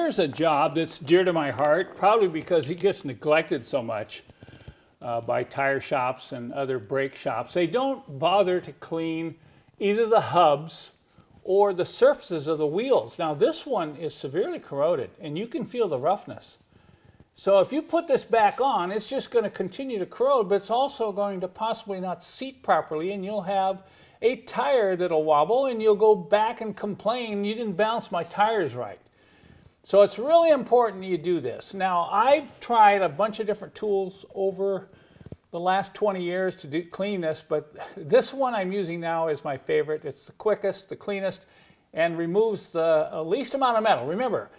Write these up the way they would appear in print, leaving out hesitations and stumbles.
here's a job that's dear to my heart, probably because it gets neglected so much by tire shops and other brake shops. They don't bother to clean either the hubs or the surfaces of the wheels. Now this one is severely corroded and you can feel the roughness. So if you put this back on, it's just going to continue to corrode, but it's also going to possibly not seat properly, and you'll have a tire that'll wobble and you'll go back and complain, you didn't balance my tires right. So it's really important you do this. Now I've tried a bunch of different tools over the last 20 years to clean this, but this one I'm using now is my favorite. It's the quickest, the cleanest, and removes the least amount of metal. Remember,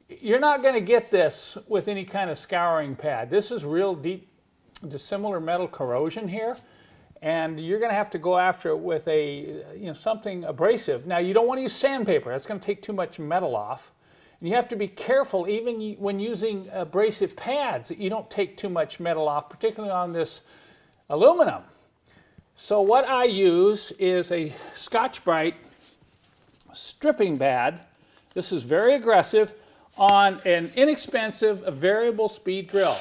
you're not going to get this with any kind of scouring pad. This is real deep dissimilar metal corrosion here, and you're going to have to go after it with a something abrasive. Now you don't want to use sandpaper. That's going to take too much metal off. And you have to be careful even when using abrasive pads that you don't take too much metal off, particularly on this aluminum. So what I use is a Scotch-Brite stripping pad. This is very aggressive on an inexpensive variable speed drill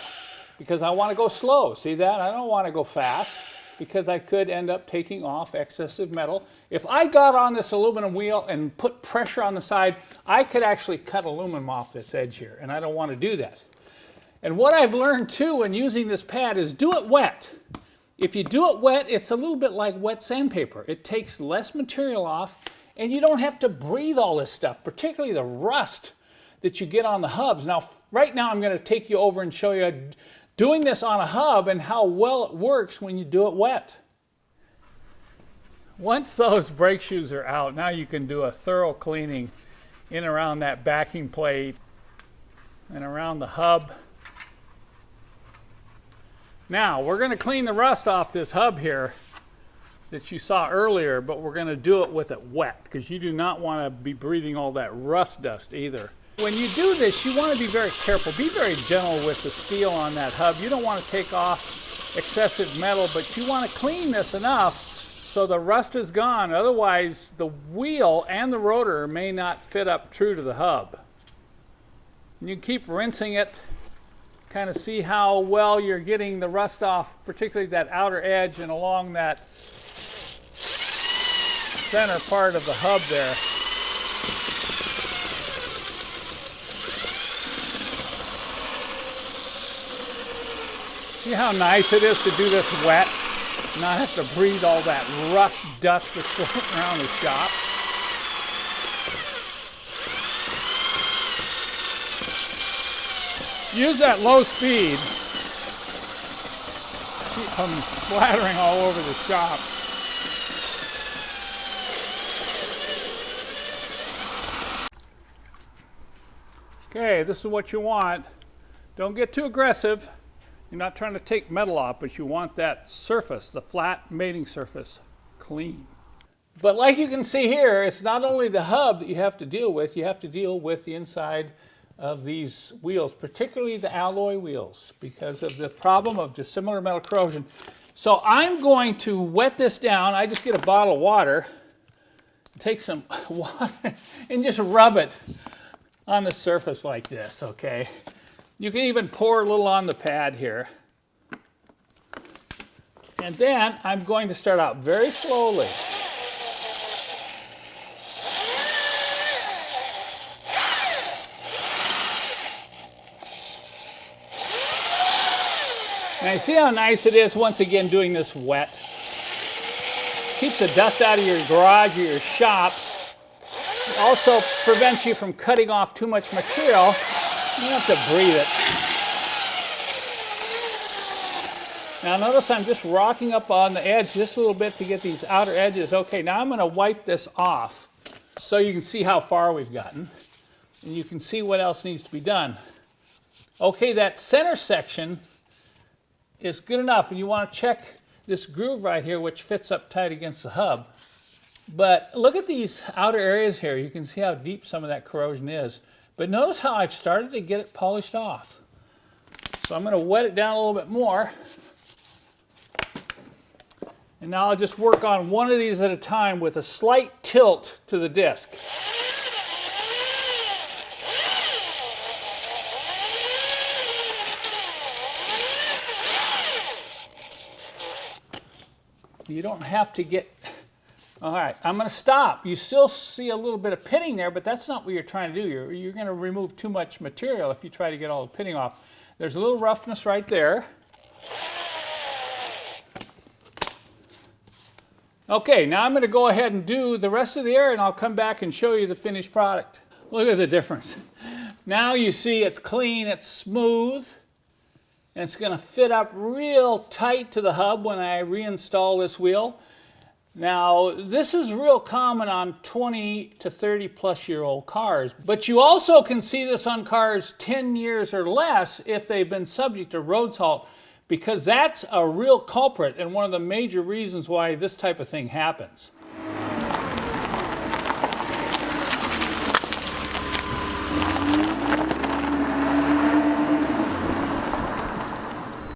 because I want to go slow. See that? I don't want to go fast because I could end up taking off excessive metal. If I got on this aluminum wheel and put pressure on the side, I could actually cut aluminum off this edge here, and I don't want to do that. And what I've learned too when using this pad is do it wet. If you do it wet, it's a little bit like wet sandpaper. It takes less material off, and you don't have to breathe all this stuff, particularly the rust that you get on the hubs. Now, right now I'm going to take you over and show you doing this on a hub and how well it works when you do it wet. Once those brake shoes are out, now you can do a thorough cleaning in and around that backing plate and around the hub. Now, we're going to clean the rust off this hub here that you saw earlier, but we're going to do it with it wet because you do not want to be breathing all that rust dust either. When you do this, you want to be very careful. Be very gentle with the steel on that hub. You don't want to take off excessive metal, but you want to clean this enough so the rust is gone. Otherwise, the wheel and the rotor may not fit up true to the hub. And you keep rinsing it, kind of see how well you're getting the rust off, particularly that outer edge and along that center part of the hub there. See how nice it is to do this wet? Not have to breathe all that rust dust that's floating around the shop. Use that low speed. Keep them splattering all over the shop. Okay, this is what you want. Don't get too aggressive. You're not trying to take metal off, but you want that surface, the flat mating surface, clean. But like you can see here, it's not only the hub that you have to deal with the inside of these wheels, particularly the alloy wheels, because of the problem of dissimilar metal corrosion. So I'm going to wet this down. I just get a bottle of water, take some water, and just rub it on the surface like this, okay? You can even pour a little on the pad here. And then I'm going to start out very slowly. Now you see how nice it is once again doing this wet. Keeps the dust out of your garage or your shop. Also prevents you from cutting off too much material. You don't have to breathe it. Now notice I'm just rocking up on the edge just a little bit to get these outer edges. Okay, now I'm going to wipe this off so you can see how far we've gotten. And you can see what else needs to be done. Okay, that center section is good enough. And you want to check this groove right here, which fits up tight against the hub. But look at these outer areas here. You can see how deep some of that corrosion is. But notice how I've started to get it polished off. So I'm going to wet it down a little bit more. And now I'll just work on one of these at a time with a slight tilt to the disc. You don't have to get... All right, I'm going to stop. You still see a little bit of pitting there, but that's not what you're trying to do. You're going to remove too much material if you try to get all the pitting off. There's a little roughness right there. Okay, now I'm going to go ahead and do the rest of the area, and I'll come back and show you the finished product. Look at the difference. Now you see it's clean, it's smooth, and it's going to fit up real tight to the hub when I reinstall this wheel. Now, this is real common on 20 to 30 plus year old cars, but you also can see this on cars 10 years or less if they've been subject to road salt, because that's a real culprit and one of the major reasons why this type of thing happens.